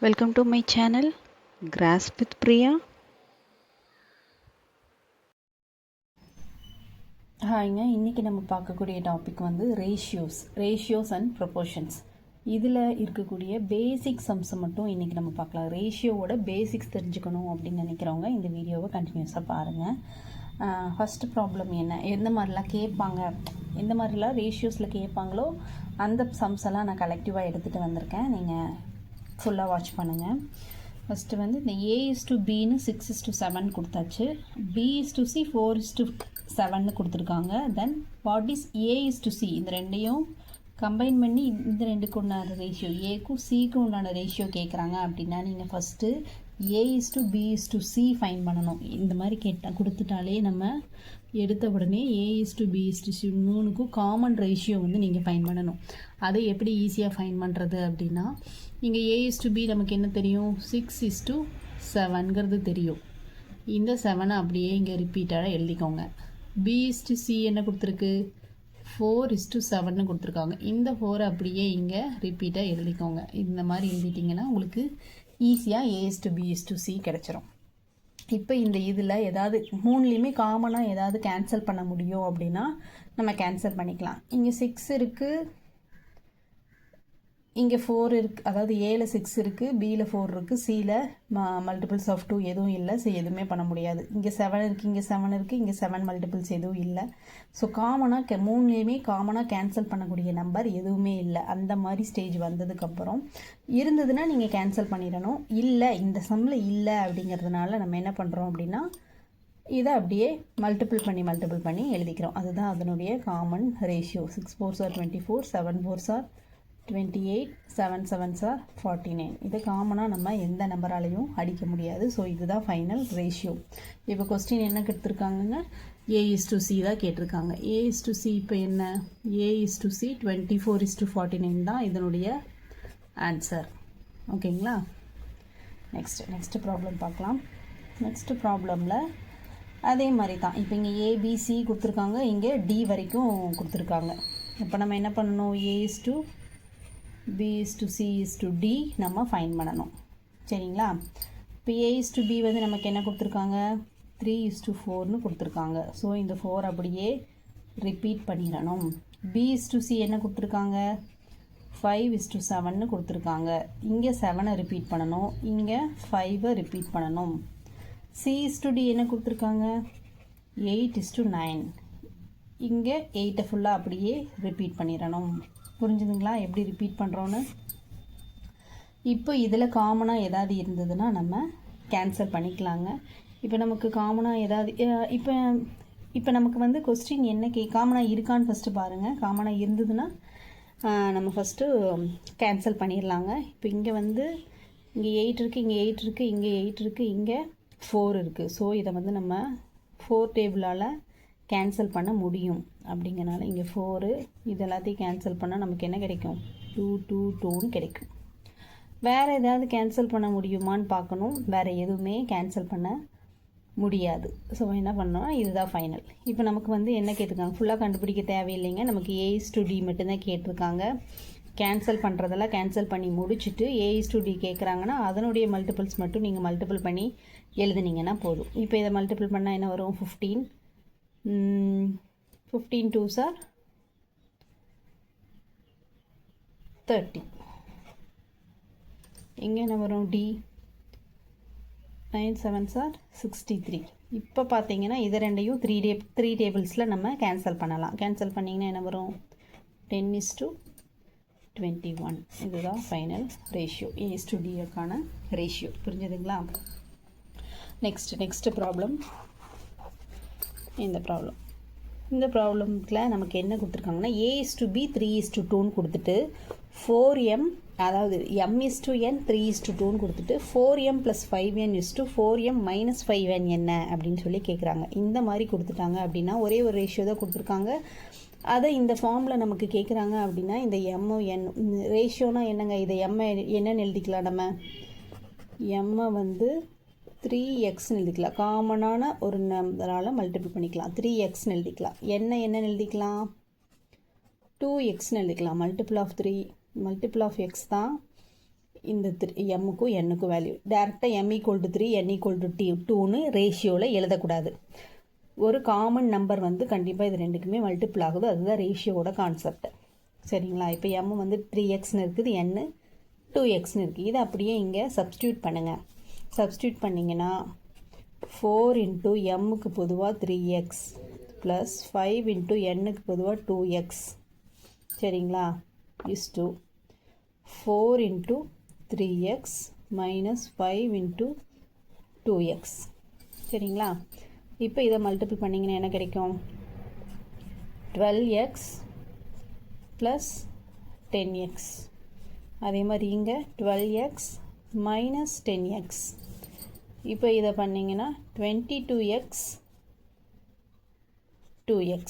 Welcome to my channel Grasp with Priya. ஹாய்ங்க, இன்றைக்கி நம்ம பார்க்கக்கூடிய டாபிக் வந்து ரேஷியோஸ் அண்ட் ப்ரொபோர்ஷன்ஸ். இதில் இருக்கக்கூடிய பேசிக் சம்ஸை மட்டும் இன்றைக்கி நம்ம பார்க்கலாம். ரேஷியோவோட பேசிக்ஸ் தெரிஞ்சுக்கணும் அப்படின்னு நினைக்கிறவங்க இந்த வீடியோவை கண்டினியூஸாக பாருங்கள். ஃபஸ்ட்டு ப்ராப்ளம் என்ன, எந்த மாதிரிலாம் கேட்பாங்க, எந்த மாதிரிலாம் ரேஷியோஸில் கேட்பாங்களோ அந்த சம்ஸ் எல்லாம் நான் கலெக்டிவாக எடுத்துகிட்டு வந்திருக்கேன். நீங்கள் ஃபுல்லாக வாட்ச் பண்ணுங்கள். ஃபஸ்ட்டு வந்து இந்த A:B 6:7 கொடுத்தாச்சு. B:C 4:7 கொடுத்துருக்காங்க. தென் வாட் இஸ் A:C, இந்த ரெண்டையும் கம்பைன் பண்ணி இந்த ரெண்டுக்கு உண்டான ரேஷியோ, ஏக்கும் சிக்கும் உண்டான ரேஷியோ கேட்குறாங்க அப்படின்னா நீங்கள் ஃபஸ்ட்டு A:B:C ஃபைன் பண்ணணும். இந்த மாதிரி கொடுத்துட்டாலே நம்ம எடுத்த உடனே A:B:C மூணுக்கும் காமன் ரேஷியோ வந்து நீங்கள் ஃபைன் பண்ணணும். அதை எப்படி ஈஸியாக ஃபைன் பண்ணுறது அப்படின்னா, நீங்கள் A:B நமக்கு என்ன தெரியும், 6:7ங்கிறது தெரியும். இந்த 7 அப்படியே இங்கே ரிப்பீட்டாக எழுதிக்கோங்க. B:C என்ன கொடுத்துருக்கு, 4:7 கொடுத்துருக்காங்க. இந்த 4 அப்படியே இங்கே ரிப்பீட்டாக எழுதிக்கோங்க. இந்த மாதிரி எழுதிட்டிங்கன்னா உங்களுக்கு ஈஸியாக A:B:C கிடச்சிரும். இப்போ இந்த இதில் ஏதாவது மூணுலேயுமே காமனாக ஏதாவது கேன்சல் பண்ண முடியும் அப்படின்னா நம்ம கேன்சல் பண்ணிக்கலாம். இங்கே 6 இருக்குது, இங்கே 4 இருக்குது, அதாவது Aல 6 இருக்குது, Bயில் 4 இருக்குது, Cயில் மல்டிபிள்ஸ் ஆஃப் 2 எதுவும் இல்லை. ஸோ எதுவுமே பண்ண முடியாது. இங்கே 7 இருக்குது, இங்கே 7 இருக்குது, இங்கே 7 மல்டிபிள்ஸ் எதுவும் இல்லை. ஸோ காமனாக மூணுலேயுமே காமனாக கேன்சல் பண்ணக்கூடிய நம்பர் எதுவுமே இல்லை. அந்த மாதிரி ஸ்டேஜ் வந்ததுக்கப்புறம் இருந்ததுன்னா நீங்கள் கேன்சல் பண்ணிடணும். இல்லை, இந்த சம்மில் இல்லை அப்படிங்கிறதுனால நம்ம என்ன பண்ணுறோம் அப்படின்னா இதை அப்படியே மல்டிபிள் பண்ணி எழுதிக்கிறோம். அதுதான் அதனுடைய common ratio. 6 4s are 24, 7 4s are 28, 7 7s are 49. இது காமனாக நம்ம எந்த நம்பராலையும் அடிக்க முடியாது. ஸோ இதுதான் ஃபைனல் ரேஷியோ. இப்போ கொஸ்டின் என்ன கேட்டிருக்காங்கங்க, A:C தான் கேட்டிருக்காங்க. A:C இப்போ என்ன, A:C 24:49 தான் இதனுடைய ஆன்சர். ஓகேங்களா. நெக்ஸ்ட் ப்ராப்ளம் பார்க்கலாம். நெக்ஸ்ட் ப்ராப்ளமில் அதே மாதிரி தான். இப்போ இங்கே ABC கொடுத்துருக்காங்க, இங்கே D வரைக்கும் கொடுத்துருக்காங்க. இப்போ நம்ம என்ன பண்ணணும், A:B:C:D நம்ம ஃபைன் பண்ணணும். சரிங்களா. இப்போ A:B வந்து நமக்கு என்ன கொடுத்துருக்காங்க, 3:4 கொடுத்துருக்காங்க. ஸோ இந்த 4 அப்படியே ரிப்பீட் பண்ணிடணும். B:C என்ன கொடுத்துருக்காங்க, 5:7 கொடுத்துருக்காங்க. இங்கே 7 ரிப்பீட் பண்ணணும், இங்கே 5 ரிப்பீட் பண்ணணும். C:D என்ன கொடுத்துருக்காங்க, 8:9. இங்கே 8 ஃபுல்லாக அப்படியே ரிப்பீட் பண்ணிடணும். புரிஞ்சுதுங்களா எப்படி ரிப்பீட் பண்ணுறோன்னு. இப்போ இதில் காமனாக ஏதாவது இருந்ததுன்னா நம்ம கேன்சல் பண்ணிக்கலாங்க. இப்போ நமக்கு காமனாக ஏதாவது இப்போ நமக்கு வந்து கொஸ்டின் என்ன காமனாக இருக்கான்னு ஃபஸ்ட்டு பாருங்கள். காமனாக இருந்ததுன்னா நம்ம ஃபஸ்ட்டு கேன்சல் பண்ணிடலாங்க. இப்போ இங்கே வந்து இங்கே 8 இருக்குது, இங்கே 8 இருக்குது, இங்கே 8 இருக்குது, இங்கே 4 இருக்குது. ஸோ இதை வந்து நம்ம 4 டேபிளால் கேன்சல் பண்ண முடியும். அப்படிங்கிறனால இங்கே 4 இது எல்லாத்தையும் கேன்சல் பண்ணால் நமக்கு என்ன கிடைக்கும், 2 2 2ன்னு கிடைக்கும். வேறு ஏதாவது கேன்சல் பண்ண முடியுமான்னு பார்க்கணும். வேறு எதுவுமே கேன்சல் பண்ண முடியாது. ஸோ என்ன பண்ணோம்னா இதுதான் ஃபைனல். இப்போ நமக்கு வந்து என்ன கேட்டிருக்காங்க, ஃபுல்லாக கண்டுபிடிக்க தேவையில்லைங்க. நமக்கு A:D மட்டும்தான் கேட்டிருக்காங்க. கேன்சல் பண்ணுறதெல்லாம் கேன்சல் பண்ணி முடிச்சுட்டு A:D கேட்குறாங்கன்னா அதனுடைய மல்டிபிள்ஸ் மட்டும் நீங்கள் மல்டிபிள் பண்ணி எழுதுனீங்கன்னா போதும். இப்போ இதை மல்டிபிள் பண்ணால் என்ன வரும், 15 2s are 30. இங்கே என்ன வரும், D 9 7s are 63. இப்போ பார்த்தீங்கன்னா இதை ரெண்டையும் 3 டேபிள்ஸில் நம்ம கேன்சல் பண்ணலாம். கேன்சல் பண்ணிங்கன்னா என்ன வரும், 10:21. இதுதான் ஃபைனல் ரேஷியோ, A:D ரேஷியோ. புரிஞ்சுதுங்களா. Next problem. இந்த ப்ராப்ளத்தில் நமக்கு என்ன கொடுத்துருக்காங்கன்னா, A:B 3:2ன்னு கொடுத்துட்டு 4m, அதாவது m:n 3:2ன்னு கொடுத்துட்டு 4m + 5n 4m - 5n என்ன அப்படின்னு சொல்லி கேட்குறாங்க. இந்த மாதிரி கொடுத்துட்டாங்க அப்படின்னா ஒரே ஒரு ரேஷியோ தான் கொடுத்துருக்காங்க. அதை இந்த ஃபார்மில் நமக்கு கேட்குறாங்க அப்படின்னா இந்த m ரேஷியோனா என்னங்க, இதை m என்னன்னு எழுதிக்கலாம். நம்ம m வந்து 3xன்னு எழுதிக்கலாம். காமனான ஒரு நம்பரால் மல்டிபிள் பண்ணிக்கலாம். 3xன்னு எழுதிக்கலாம். என்னன்னு எழுதிக்கலாம், 2xன்னு எழுதிக்கலாம். மல்டிபிள் ஆஃப் x தான் இந்த எம்முக்கும் என்னுக்கும் வேல்யூ டேரெக்டாக m = 3 n = 2ன்னு ரேஷியோவில் எழுதக்கூடாது. ஒரு காமன் நம்பர் வந்து கண்டிப்பாக இது ரெண்டுக்குமே மல்டிபிள் ஆகுது. அதுதான் ரேஷியோட கான்செப்ட். சரிங்களா? இப்போ m வந்து 3xன்னு இருக்குது, n 2xன்னு இருக்குது. இதை அப்படியே இங்கே சப்ஸ்டியூட் பண்ணுங்கள். சப்ஸ்டியூட் பண்ணிங்கன்னா 4 × mக்கு பொதுவாக 3x ப்ளஸ் 5 × nக்கு பொதுவாக 2x. சரிங்களா? Is to 4 × 3x minus 5 × 2x. சரிங்களா? இப்போ இதை மல்டிபிள் பண்ணிங்கன்னா என்ன கிடைக்கும்? 12x plus 10x. அதே மாதிரி இங்கே 12x மைனஸ் 10x. இப்போ இதை பண்ணிங்கன்னா 22x 2x.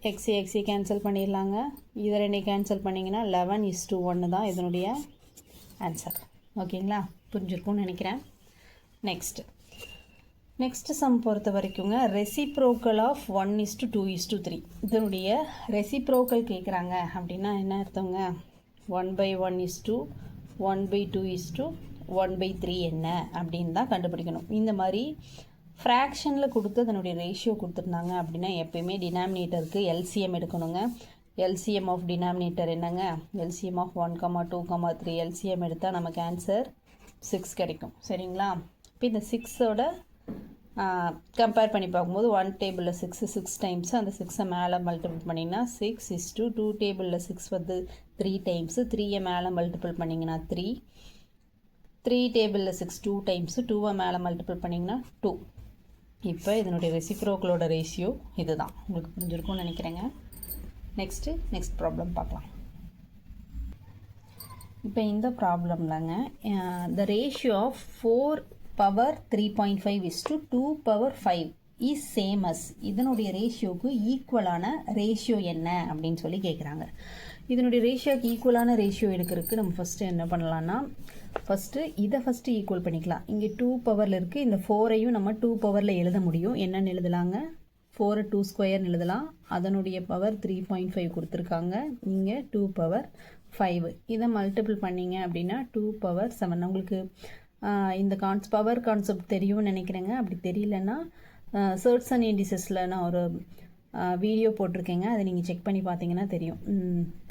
எக்ஸை கேன்சல் பண்ணிடலாங்க. இதை ரெண்டை கேன்சல் பண்ணிங்கன்னா 11:1 தான் இதனுடைய ஆன்சர். ஓகேங்களா? புரிஞ்சிருக்கும்னு நினைக்கிறேன். நெக்ஸ்ட் சம் பொறுத்த வரைக்குங்க ரெசிப்ரோக்கல் ஆஃப் 1:2:3. இதனுடைய ரெசிப்ரோக்கல் கேட்குறாங்க அப்படின்னா என்ன அர்த்தங்க? 1/1 1/2 1/3 என்ன அப்படின்னு தான் கண்டுபிடிக்கணும். இந்த மாதிரி ஃப்ராக்ஷனில் கொடுத்து அதனுடைய ரேஷியோ கொடுத்துருந்தாங்க அப்படின்னா எப்பயுமே டினாமினேட்டருக்கு எல்சிஎம் எடுக்கணுங்க. எல்சிஎம் ஆஃப் டினாமினேட்டர் என்னங்க? எல்சிஎம் ஆஃப் 1, 2, 3 எல்சிஎம் எடுத்தால் நமக்கு ஆன்சர் 6 கிடைக்கும். சரிங்களா? இப்போ இந்த 6ஓட கம்பேர் பண்ணி பார்க்கும்போது 1 டேபிளில் 6 டைம்ஸ், அந்த 6 மேலே மல்டிபிள் பண்ணிங்கன்னா 6 2 டேபிளில் 6 வந்து 3 டைம்ஸு, 3 மேலே மல்டிபிள் பண்ணிங்கன்னா 3 டேபிளில் 6 2 டைம்ஸு, 2 மேலே மல்டிபிள் பண்ணிங்கன்னா 2. இப்போ இதனுடைய ரெசிப்ரோக்கலோட ரேஷியோ இதுதான். உங்களுக்கு புரிஞ்சிருக்கும்னு நினைக்கிறேங்க. நெக்ஸ்ட் ப்ராப்ளம் பார்க்கலாம். இப்போ இந்த ப்ராப்ளம்லங்க the ratio of 4 power 3.5 2 power 5 is same as. இதனுடைய ரேஷியோவுக்கு ஈக்குவலான ரேஷியோ என்ன அப்படின்னு சொல்லி கேட்குறாங்க. இதனுடைய ரேஷியோக்கு ஈக்குவலான ரேஷியோ எடுக்கிறதுக்கு நம்ம ஃபஸ்ட்டு என்ன பண்ணலான்னா, இதை ஈக்குவல் பண்ணிக்கலாம். இங்கே 2 பவரில் இருக்குது. இந்த 4ஐயும் நம்ம 2 பவரில் எழுத முடியும். என்னென்னு எழுதலாங்க? 4 2 ஸ்கொயர்னு எழுதலாம். அதனுடைய பவர் 3.5 கொடுத்துருக்காங்க. இங்கே 2 பவர் 5. இதை மல்டிபிள் பண்ணிங்க அப்படின்னா 2 பவர் 7. உங்களுக்கு இந்த பவர் கான்செப்ட் தெரியும்னு நினைக்கிறேங்க. அப்படி தெரியலன்னா சர்ட்ஸ் அண்ட் இண்டிசஸில் நான் ஒரு வீடியோ போட்டிருக்கேங்க. அதை நீங்கள் செக் பண்ணி பார்த்தீங்கன்னா தெரியும்.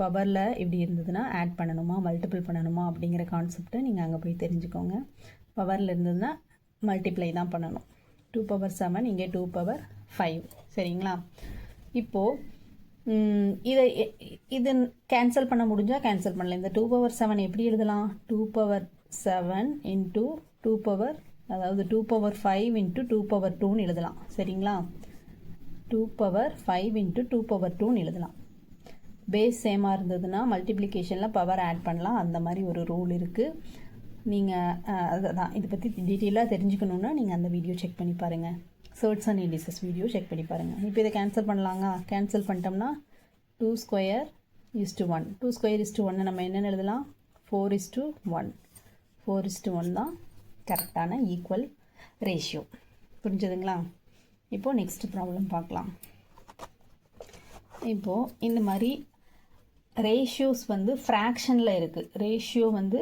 பவரில் இப்படி இருந்ததுன்னா ஆட் பண்ணணுமா மல்டிபிள் பண்ணணுமா அப்படிங்கிற கான்செப்டை நீங்கள் அங்கே போய் தெரிஞ்சுக்கோங்க. பவரில் இருந்ததுன்னா மல்டிப்ளை தான் பண்ணணும். 2 பவர் 7 இங்கே 2 பவர் 5. சரிங்களா? இப்போது இது கேன்சல் பண்ண முடிஞ்சால் கேன்சல் பண்ணலாம். இந்த 2 பவர் 7 எப்படி எழுதலாம்? 2 பவர் 7 இன்ட்டு 2 பவர், அதாவது 2 பவர் 5 இன்ட்டு 2 பவர் 2ன்னு எழுதலாம். சரிங்களா? 2 பவர் 5 இன்ட்டு 2 பவர் 2ன்னு எழுதலாம். பேஸ் சேமாக இருந்ததுன்னா மல்டிப்ளிகேஷனில் பவர் ஆட் பண்ணலாம். அந்த மாதிரி ஒரு ரூல் இருக்குது. நீங்கள் அதுதான் இதை பற்றி டீட்டெயிலாக தெரிஞ்சுக்கணுன்னா நீங்கள் அந்த வீடியோ செக் பண்ணி பாருங்கள். Surds and indices video check பண்ணி பாருங்கள். இப்போ இதை கேன்சல் பண்ணலாங்க. கேன்சல் பண்ணிட்டோம்னா 2 square is to 1. 2 square is to 1 நம்ம என்னென்னு எழுதலாம்? 4:1. 4:1 தான் கரெக்டான ஈக்குவல் ரேஷியோ. புரிஞ்சதுங்களா? இப்போது நெக்ஸ்ட் ப்ராப்ளம் பார்க்கலாம். இப்போது இந்த மாதிரி ரேஷியோஸ் வந்து ஃப்ராக்ஷனில் இருக்குது. ரேஷியோ வந்து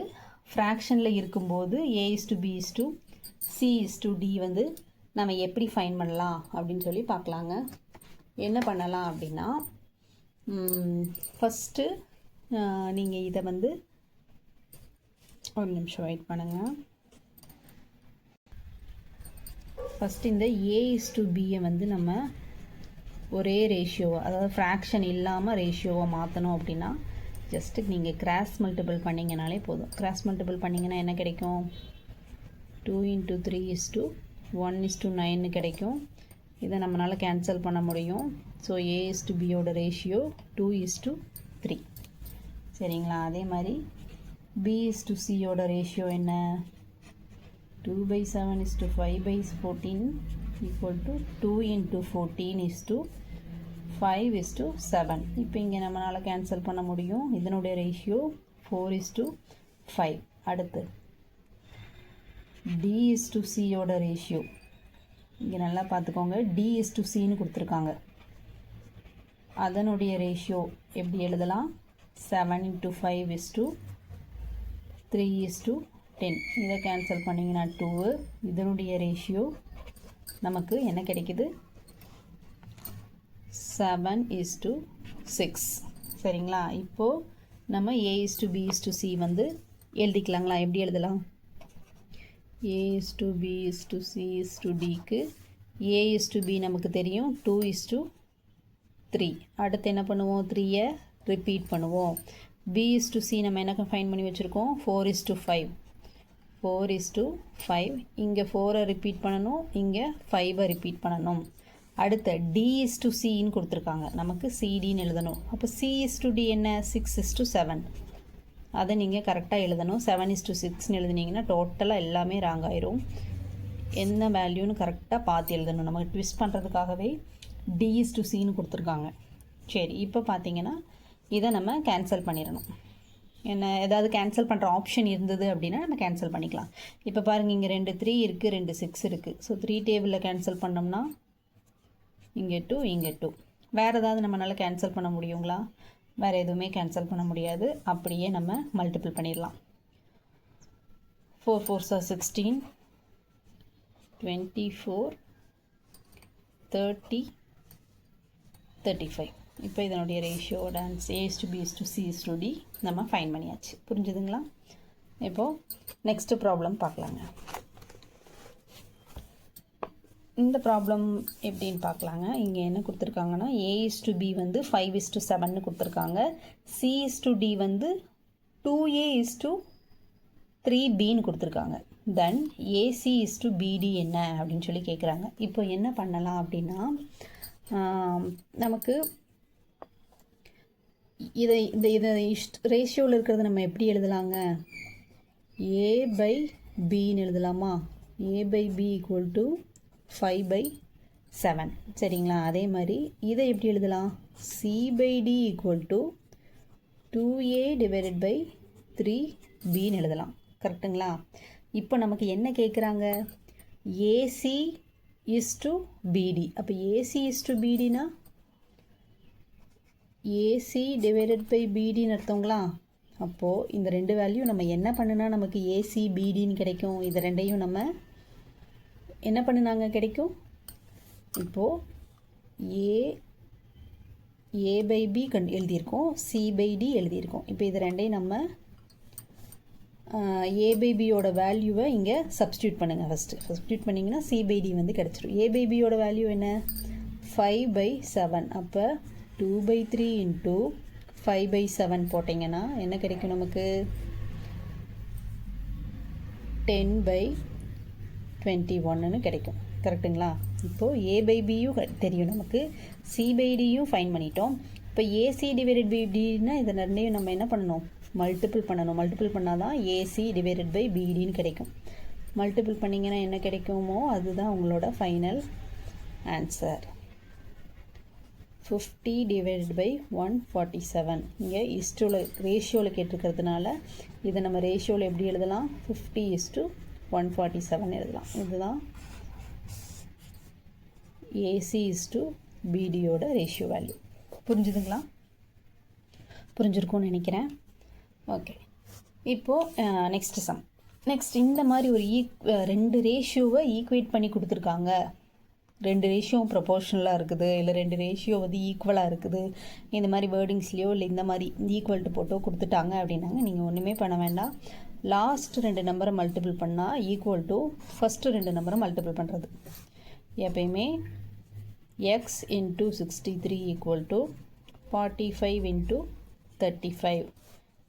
ஃப்ராக்ஷனில் இருக்கும்போது A:2B:C:D வந்து நம்ம எப்படி ஃபைண்ட் பண்ணலாம் அப்படின்னு சொல்லி பார்க்கலாங்க. என்ன பண்ணலாம் அப்படின்னா, ஃபஸ்ட்டு நீங்கள் இதை வந்து ஒரு நிமிஷம் வெயிட் பண்ணுங்கள். ஃபஸ்ட்டு இந்த A:2Bயை வந்து நம்ம ஒரே ரேஷியோவை, அதாவது ஃப்ராக்ஷன் இல்லாமல் ரேஷியோவை மாற்றணும் அப்படின்னா ஜஸ்ட்டு நீங்கள் கிராஸ் மல்டிபிள் பண்ணிங்கனாலே போதும். கிராஸ் மல்டிபிள் பண்ணிங்கன்னா என்ன கிடைக்கும்? 2 × 3 1:9 கிடைக்கும். இதை நம்மளால் கேன்சல் பண்ண முடியும். ஸோ A:2Bயோட ரேஷியோ 2:3. சரிங்களா? அதே மாதிரி B:2Cயோட ரேஷியோ என்ன? 2/7 5/14 ஈக்குவல் டு 2 × 14 5:7. இப்போ இங்கே நம்மளால் கேன்சல் பண்ண முடியும். இதனுடைய ரேஷியோ 4:5. அடுத்து D:2Cயோட ரேஷியோ இங்கே நல்லா பார்த்துக்கோங்க. D:2Cன்னு கொடுத்துருக்காங்க. அதனுடைய ரேஷியோ எப்படி எழுதலாம்? 7 × 5 3:10. இதை கேன்சல் பண்ணிங்கன்னா 2. இதனுடைய ரேஷியோ நமக்கு என்ன கிடைக்குது? 7:6. சரிங்களா? இப்போது நம்ம A:B:C வந்து எழுதிக்கலாங்களா? எப்படி எழுதலாம்? A:B:C:Dக்கு A:B நமக்கு தெரியும் 2:3. அடுத்து என்ன பண்ணுவோம்? 3யை ரிப்பீட் பண்ணுவோம். B:C நம்ம என்ன ஃபைன் பண்ணி வச்சுருக்கோம்? 4:5. 4:5. இங்கே 4ரை ரிப்பீட் பண்ணணும், இங்கே 5வை ரிப்பீட் பண்ணணும். அடுத்து D:Cன்னு கொடுத்துருக்காங்க, நமக்கு CDன்னு எழுதணும். அப்போ C:D என்ன? 6:7. அதை நீங்கள் கரெக்டாக எழுதணும். 7:6ன்னு எழுதுனீங்கன்னா டோட்டலாக எல்லாமே ராங் ஆயிரும். என்ன வேல்யூன்னு கரெக்டாக பார்த்து எழுதணும். நமக்கு ட்விஸ்ட் பண்ணுறதுக்காகவே D:Cன்னு கொடுத்துருக்காங்க. சரி, இப்போ பார்த்தீங்கன்னா இதை நம்ம கேன்சல் பண்ணிடணும். என்ன ஏதாவது கேன்சல் பண்ணுற ஆப்ஷன் இருந்தது அப்படின்னா நம்ம கேன்சல் பண்ணிக்கலாம். இப்போ பாருங்கள், இங்கே 2 3 இருக்குது, 2 6 இருக்குது. ஸோ 3 டேபிளில் கேன்சல் பண்ணோம்னா இங்கே 2, இங்கே 2. வேறு ஏதாவது நம்மளால் கேன்சல் பண்ண முடியுங்களா? வேறு எதுவுமே கேன்சல் பண்ண முடியாது. அப்படியே நம்ம மல்டிபிள் பண்ணிடலாம். 4 4s are 16, 24, 30, 35. இப்போ இதனுடைய ரேஷியோ டான்ஸ் A:B:C:D நம்ம ஃபைன் பண்ணியாச்சு. புரிஞ்சுதுங்களா? இப்போது நெக்ஸ்ட்டு ப்ராப்ளம் பார்க்கலாங்க. இந்த ப்ராப்ளம் எப்படின்னு பார்க்கலாங்க. இங்கே என்ன கொடுத்துருக்காங்கன்னா A:B வந்து 5:7ன்னு கொடுத்துருக்காங்க. C:D வந்து 2A:3Bன்னு கொடுத்துருக்காங்க. தென் AC:BD என்ன அப்படின்னு சொல்லி கேட்குறாங்க. இப்போ என்ன பண்ணலாம் அப்படின்னா, நமக்கு இதை ரேஷியோவில் இருக்கிறத நம்ம எப்படி எழுதலாங்க? A/Bன்னு எழுதலாமா? A/B = 5/7. சரிங்களா? அதே மாதிரி இதை எப்படி எழுதலாம்? C/D = 2A/3Bன்னு எழுதலாம். கரெக்டுங்களா? இப்போ நமக்கு என்ன கேட்குறாங்க? AC:BD. அப்போ AC:BDனா AC/BDன்னு அர்த்தங்களா? அப்போது இந்த 2 வேல்யூ நம்ம என்ன பண்ணுனா நமக்கு AC/BDன்னு கிடைக்கும்? இது ரெண்டையும் நம்ம என்ன பண்ணுனாங்க கிடைக்கும்? இப்போது A/B எழுதியிருக்கோம், C/D எழுதியிருக்கோம். இப்போ இது ரெண்டையும் நம்ம A/Bயோட வேல்யூவை இங்கே சப்ஸ்டியூட் பண்ணுங்கள். ஃபஸ்ட்டு சப்ஸ்டியூட் பண்ணிங்கன்னா C/D வந்து கிடச்சிரும். A/Bயோட வேல்யூ என்ன? 5/7. அப்போ 2/3 × 5/7 போட்டிங்கன்னா என்ன கிடைக்கும் நமக்கு? 10/21ன்னு கிடைக்கும். கரெக்டுங்களா? இப்போது A/Bயும் தெரியும் நமக்கு, C/Dயும் ஃபைன் பண்ணிட்டோம். இப்போ AC/BDன்னா இதை ரெண்டையும் நம்ம என்ன பண்ணணும்? மல்டிபிள் பண்ணணும். மல்டிபிள் பண்ணால் தான் AC/BDன்னு கிடைக்கும். மல்டிபிள் பண்ணிங்கன்னா என்ன கிடைக்குமோ அதுதான் உங்களோட ஃபைனல் ஆன்சர். 50/147. இங்கே ரேஷியோவில் கேட்டிருக்கிறதுனால இதை நம்ம ரேஷியோவில் எப்படி எழுதலாம்? 50:147 எழுதலாம். இதுதான் AC:BDயோட ரேஷியோ வேல்யூ. புரிஞ்சுதுங்களா? புரிஞ்சிருக்கும்னு நினைக்கிறேன். ஓகே, இப்போது நெக்ஸ்ட் சம். நெக்ஸ்ட் இந்த மாதிரி ஒரு 2 ரேஷியோவை ஈக்குவேட் பண்ணி கொடுத்துருக்காங்க. 2 ரேஷியோவும் ப்ரொபோர்ஷனலாக இருக்குது, இல்லை 2 ரேஷியோ வந்து ஈக்குவலாக இருக்குது. இந்த மாதிரி வேர்டிங்ஸ்லையோ இல்லை இந்த மாதிரி ஈக்குவல்ட்டு போட்டோ கொடுத்துட்டாங்க அப்படின்னாங்க. நீங்கள் ஒன்றுமே பண்ண வேண்டாம். லாஸ்ட் 2 நம்பரை மல்டிபிள் பண்ணால் ஈக்குவல் டு ஃபஸ்ட்டு 2 நம்பரை மல்டிபிள் பண்ணுறது. எப்பயுமே x × 63 = 45 × 35.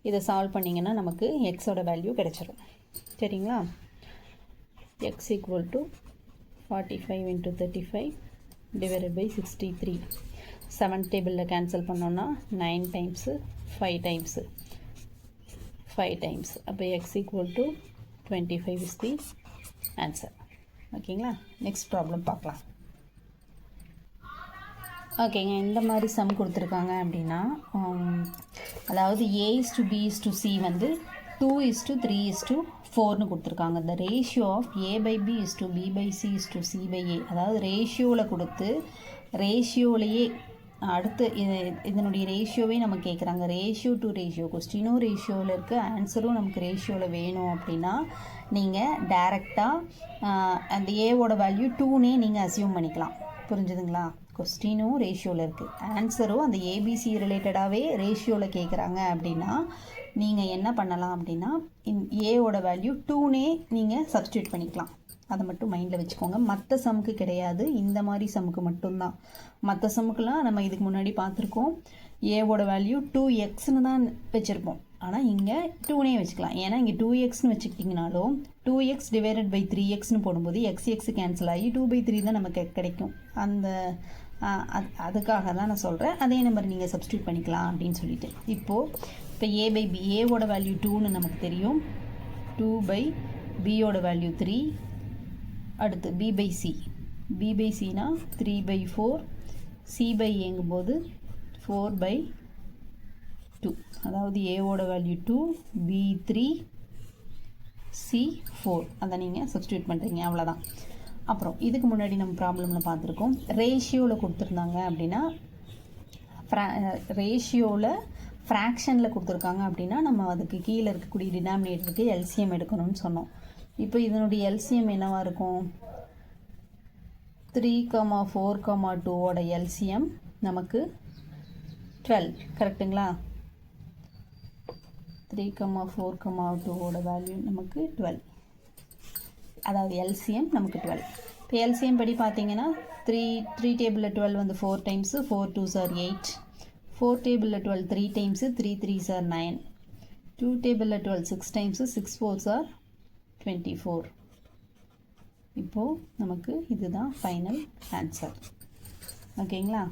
இதை சால்வ் பண்ணிங்கன்னா நமக்கு எக்ஸோட வேல்யூ கிடைச்சிரும். சரிங்களா? x = 45 × 35 / 63. 7 டேபிளில் கேன்சல் பண்ணோன்னா 9 டைம்ஸு 5 டைம்ஸு 5 டைம்ஸ். அப்போ x = 25 is the answer. ஓகேங்களா? நெக்ஸ்ட் ப்ராப்ளம் பார்க்கலாம். ஓகேங்க, இந்த மாதிரி சம் கொடுத்துருக்காங்க அப்படின்னா, அதாவது A:B:C வந்து 2:3:4ன்னு கொடுத்துருக்காங்க. இந்த ratio of A/B B/C C/A. அதாவது ரேஷியோவில் கொடுத்து ரேஷியோலையே அடுத்து இதனுடைய ரேஷியோவே நம்ம கேட்குறாங்க. ரேஷியோ டு ரேஷியோ, கொஸ்டினும் ரேஷியோவில் இருக்குது, ஆன்சரும் நமக்கு ரேஷியோவில் வேணும் அப்படின்னா நீங்கள் டைரெக்டாக அந்த ஏவோட வேல்யூ 2னே நீங்கள் அசியூம் பண்ணிக்கலாம். புரிஞ்சுதுங்களா? கொஸ்டினும் ரேஷியோவில் இருக்குது, ஆன்சரும் அந்த ஏபிசி ரிலேட்டடாகவே ரேஷியோவில் கேட்குறாங்க அப்படின்னா நீங்கள் என்ன பண்ணலாம் அப்படின்னா ஏவோட வேல்யூ 2னே நீங்கள் சப்ஸ்டியூட் பண்ணிக்கலாம். அதை மட்டும் மைண்டில் வச்சுக்கோங்க. மற்ற சமுக்கு கிடையாது, இந்த மாதிரி சமுக்கு மட்டும்தான். மற்ற சமுக்கெலாம் நம்ம இதுக்கு முன்னாடி பார்த்துருக்கோம், ஏவோட வேல்யூ 2xன்னு தான் வச்சுருப்போம். ஆனால் இங்கே 2னே வச்சுக்கலாம். ஏன்னா இங்கே 2xன்னு வச்சுக்கிட்டிங்கனாலும் 2x டிவைடட் பை 3xன்னு போடும்போது x கேன்சல் ஆகி 2/3 தான் நமக்கு கிடைக்கும். அந்த அதுக்காக தான் நான் சொல்கிறேன். அதே நம்பர் நீங்கள் சப்ஸ்டியூட் பண்ணிக்கலாம் அப்படின்னு சொல்லிட்டு. இப்போ a பை b, ஏவோட வேல்யூ 2ன்னு நமக்கு தெரியும், 2/bயோட வேல்யூ 3. அடுத்து b பை சினா 3/4, c/aங்கும்போது 4/2. அதாவது ஏவோட வேல்யூ 2, b 3, c 4. அதை நீங்கள் சப்ஸ்டியூட் பண்ணுறீங்க, அவ்வளோதான். அப்புறம் இதுக்கு முன்னாடி நம்ம ப்ராப்ளமில் பார்த்துருக்கோம், ரேஷியோவில் கொடுத்துருந்தாங்க அப்படின்னா ரேஷியோவில் ஃப்ராக்ஷனில் கொடுத்துருக்காங்க அப்படின்னா நம்ம அதுக்கு கீழே இருக்கக்கூடிய டினாமினேட்டருக்கு எல்சிஎம் எடுக்கணும்னு சொன்னோம். இப்போ இதனுடைய எல்சிஎம் என்னவாக இருக்கும்? 3,4,2ஓட எல்சிஎம் நமக்கு 12. கரெக்டுங்களா? 3,4,2ஓட வேல்யூ நமக்கு 12. அதாவது எல்சிஎம் நமக்கு 12. இப்போ எல்சிஎம் படி பார்த்தீங்கன்னா 3 டேபிளில் 12 வந்து 4 டைம்ஸு, 4 2s are 8. 4 டேபிளில் 12 3 டைம்ஸு, 3 3s are 9. 2 டேபிளில் 12 6 டைம்ஸு, 6 4s are 24. இப்போது நமக்கு இதுதான் ஃபைனல் ஆன்சர். ஓகேங்களா?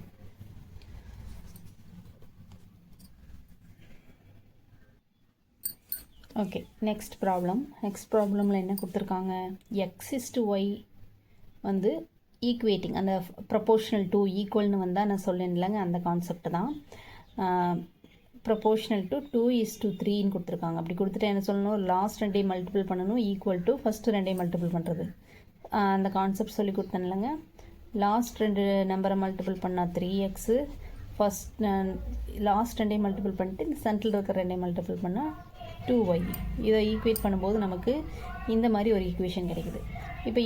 ஓகே, நெக்ஸ்ட் ப்ராப்ளமில் என்ன கொடுத்துருக்காங்க? x/y வந்து ஈக்குவேட்டிங், அந்த ப்ரொபோர்ஷனல் டு ஈக்குவல்னு வந்தால் நான் சொல்லேன்லங்க, அந்த கான்செப்ட் தான். ப்ரொபோர்ஷனல் டு 2:3ன்னு கொடுத்துருக்காங்க. அப்படி கொடுத்துட்டு என்ன சொல்லணும்? லாஸ்ட் 2 மல்டிபிள் பண்ணணும், ஈக்குவல் டு ஃபஸ்ட்டு 2 மல்டிபிள் பண்ணுறது. அந்த கான்செப்ட் சொல்லி கொடுத்தேன்லங்க. லாஸ்ட் 2 நம்பரை மல்டிபிள் பண்ணால் 3x, லாஸ்ட் 2 மல்டிபிள் பண்ணிட்டு இந்த சென்டரில் இருக்கிற 2 மல்டிபிள் பண்ணால் 2y. இதை ஈக்குவேட் பண்ணும்போது நமக்கு இந்த மாதிரி ஒரு ஈக்குவேஷன் கிடைக்குது. இப்போ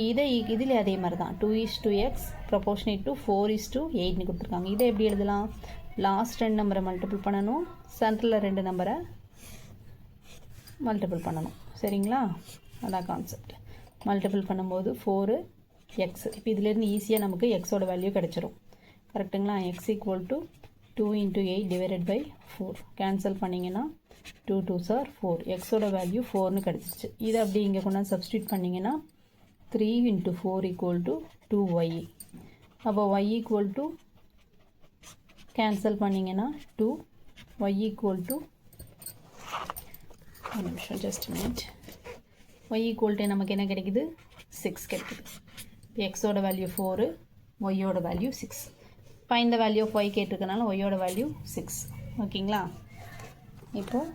இதில் அதே மாதிரி தான் 2:x ப்ரொபோர்ஷனேட் டு 4:8ன்னு கொடுத்துருக்காங்க. இதை எப்படி எழுதலாம்? லாஸ்ட் 2 நம்பரை மல்டிபிள் பண்ணணும், சென்டரில் 2 நம்பரை மல்டிபிள் பண்ணணும். சரிங்களா? அதான் கான்செப்ட். மல்டிபிள் பண்ணும்போது 4x. இப்போ இதிலேருந்து ஈஸியாக நமக்கு எக்ஸோட வேல்யூ கிடச்சிரும். கரெக்டுங்களா? x = 2 × 8 divided by 4. கேன்சல் பண்ணிங்கன்னா 2 2s are 4. எக்ஸோட வேல்யூ 4ன்னு கிடச்சிருச்சு. இதை அப்படி இங்கே கொண்டாந்து சப்ஸ்டியூட் பண்ணிங்கன்னா 3 × 4 = 2y. அப்போ y = கேன்சல் பண்ணிங்கன்னா 2, y = ஒரு நிமிஷம், ஜஸ்ட் மினிட். y = நமக்கு என்ன கிடைக்குது? 6 கிடைக்குது. எக்ஸோட வேல்யூ 4, ஒய்யோட value 6. Find the value of y கேட்டிருக்கனால ஒய்யோட வேல்யூ 6. ஓகேங்களா? இப்போது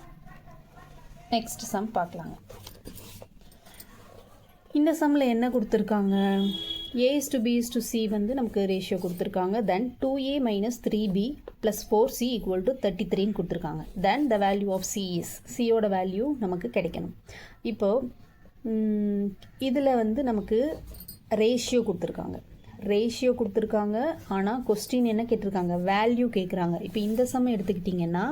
நெக்ஸ்ட் சம் பார்க்கலாங்க. இந்த சம்மில் என்ன கொடுத்துருக்காங்க? a/b/c வந்து நமக்கு ரேஷியோ கொடுத்துருக்காங்க. தென் 2a - 3b + 4c = 33ன்னு கொடுத்துருக்காங்க. Then the value of c is, சியோட வேல்யூ நமக்கு கிடைக்கணும். இப்போது இதில் வந்து நமக்கு ரேஷியோ கொடுத்துருக்காங்க. ஆனால் கொஸ்டின் என்ன கேட்டிருக்காங்க? வேல்யூ கேட்குறாங்க. இப்போ இந்த சம் எடுத்துக்கிட்டிங்கன்னா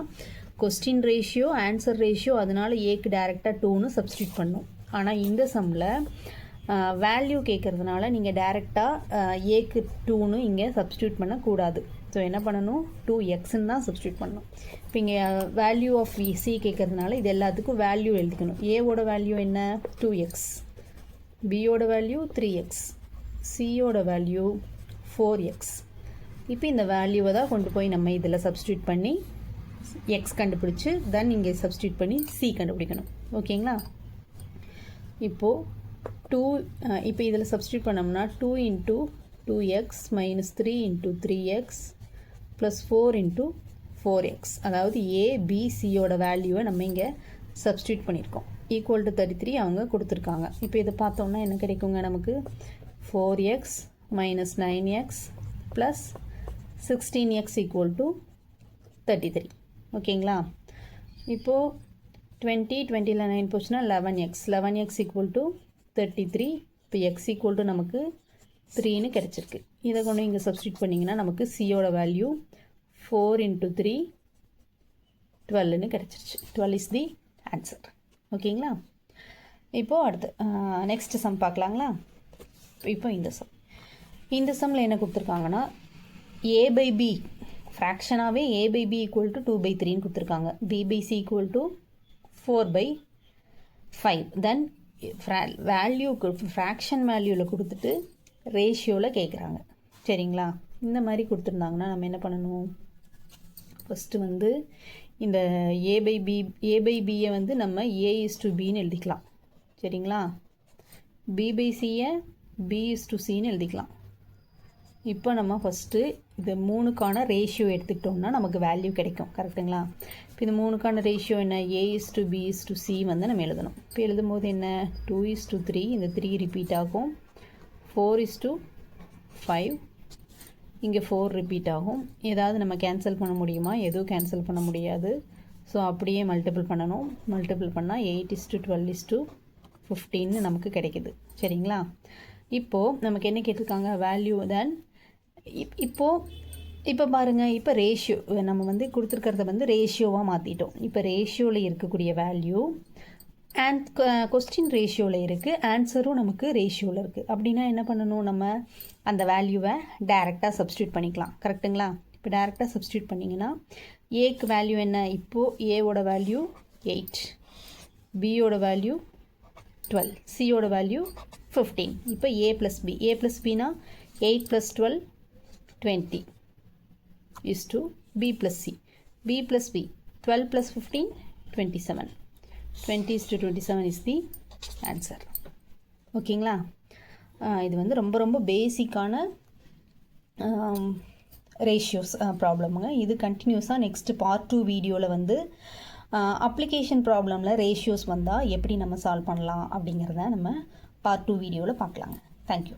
கொஸ்டின் ரேஷியோ, ஆன்சர் ரேஷியோ, அதனால் ஏக்கு டேரெக்டாக 2ன்னு சப்ஸ்டியூட் பண்ணணும். ஆனால் இந்த சம்மில் வேல்யூ கேட்குறதுனால நீங்கள் டேரெக்டாக ஏக்கு 2ன்னு இங்கே சப்ஸ்டியூட் பண்ணக்கூடாது. ஸோ என்ன பண்ணணும்? 2xன்னு தான் சப்ஸ்டியூட் பண்ணணும். இப்போ இங்கே வேல்யூ ஆஃப் சி கேட்குறதுனால இது எல்லாத்துக்கும் வேல்யூ எழுதிக்கணும். ஏவோட வேல்யூ என்ன? 2x, பியோட வேல்யூ 3x, சியோட வேல்யூ 4x. இப்போ இந்த வேல்யூவை தான் கொண்டு போய் நம்ம இதில் சப்ஸ்டியூட் பண்ணி எக்ஸ் கண்டுபிடிச்சி தென் இங்கே சப்ஸ்டியூட் பண்ணி சி கண்டுபிடிக்கணும். ஓகேங்களா? இப்போது இப்போ இதில் சப்ஸ்டியூட் பண்ணோம்னா 2 × 2x - 3 × 3x + 4 × 4x. அதாவது ஏபிசியோட வேல்யூவை நம்ம இங்கே சப்ஸ்டியூட் பண்ணியிருக்கோம். ஈக்குவல் டு 33 அவங்க கொடுத்துருக்காங்க. இப்போ இதை பார்த்தோம்னா என்ன கிடைக்குங்க? நமக்கு 4x - 9x + 16x equal to 33. ஓகேங்களா? இப்போது 20ல் 9 போச்சுன்னா 11x ஈக்குவல் டு 33. இப்போ x ஈக்குவல் டு நமக்கு 3ன்னு கிடச்சிருக்கு. இதை கொண்டு இங்கே சப்ஸ்டியூட் பண்ணிங்கன்னா நமக்கு சியோட வேல்யூ 4 × 3 12ன்னு கிடச்சிருச்சு. 12 இஸ் தி ஆன்சர். ஓகேங்களா? இப்போது அடுத்து நெக்ஸ்ட் சம் பார்க்கலாங்களா? இப்போ இந்த சம்மில் என்ன கொடுத்துருக்காங்கன்னா a/b ஃப்ராக்ஷனாகவே a/b ஈக்குவல் டு 2/3ன்னு கொடுத்துருக்காங்க. b/c equal to 4/5. தென் வேல்யூக்கு ஃப்ராக்ஷன் வேல்யூவில் கொடுத்துட்டு ரேஷியோவில் கேட்குறாங்க. சரிங்களா? இந்த மாதிரி கொடுத்துருந்தாங்கன்னா நம்ம என்ன பண்ணணும்? ஃபஸ்ட்டு வந்து இந்த a/bயை வந்து நம்ம a/bன்னு எழுதிக்கலாம். சரிங்களா? b/cயை b/cன்னு எழுதிக்கலாம். இப்போ நம்ம ஃபஸ்ட்டு இது 3க்கான ரேஷியோ எடுத்துக்கிட்டோம்னா நமக்கு வேல்யூ கிடைக்கும். கரெக்டுங்களா? இப்போ இது 3க்கான ரேஷியோ என்ன? a/b/c வந்து நம்ம எழுதணும். இப்போ எழுதும்போது என்ன? 2:3. இந்த 3 ரிப்பீட் ஆகும். 4:5. இங்கே 4 ரிப்பீட் ஆகும். ஏதாவது நம்ம கேன்சல் பண்ண முடியுமா? எதுவும் கேன்சல் பண்ண முடியாது. ஸோ அப்படியே மல்டிபிள் பண்ணணும். மல்டிபிள் பண்ணால் 8:12:15 நமக்கு கிடைக்குது. சரிங்களா? இப்போது நமக்கு என்ன கேட்டிருக்காங்க? வேல்யூ தென் இப்போ பாருங்கள், இப்போ ரேஷியோ நம்ம வந்து கொடுத்துருக்கிறத வந்து ரேஷியோவாக மாற்றிட்டோம். இப்போ ரேஷியோவில் இருக்கக்கூடிய வேல்யூ அண்ட் கொஸ்டின் ரேஷியோவில் இருக்குது, ஆன்சரும் நமக்கு ரேஷியோவில் இருக்குது. அப்படின்னா என்ன பண்ணணும்? நம்ம அந்த வேல்யூவை டைரெக்டாக சப்ஸ்டியூட் பண்ணிக்கலாம். கரெக்டுங்களா? இப்போ டைரெக்டாக சப்ஸ்டியூட் பண்ணிங்கன்னா ஏக்கு வேல்யூ என்ன? இப்போது ஏவோட வேல்யூ 8, பியோட வேல்யூ 12, சியோட வேல்யூ 15. இப்போ a + bனா 8 + 12 20 is to b + c. b + b 12 + 15 27. 20:27 is the answer. ஓகேங்களா? இது வந்து ரொம்ப பேசிக்கான ரேஷியோஸ் ப்ராப்ளமுங்க. இது கண்டினியூஸாக நெக்ஸ்ட் பார்ட் 2 வீடியோவில் வந்து அப்ளிகேஷன் ப்ராப்ளமில் ரேஷியோஸ் வந்தால் எப்படி நம்ம சால்வ் பண்ணலாம் அப்படிங்கிறத நம்ம பார்ட் 2 வீடியோவில் பார்க்கலாங்க. தேங்க்யூ.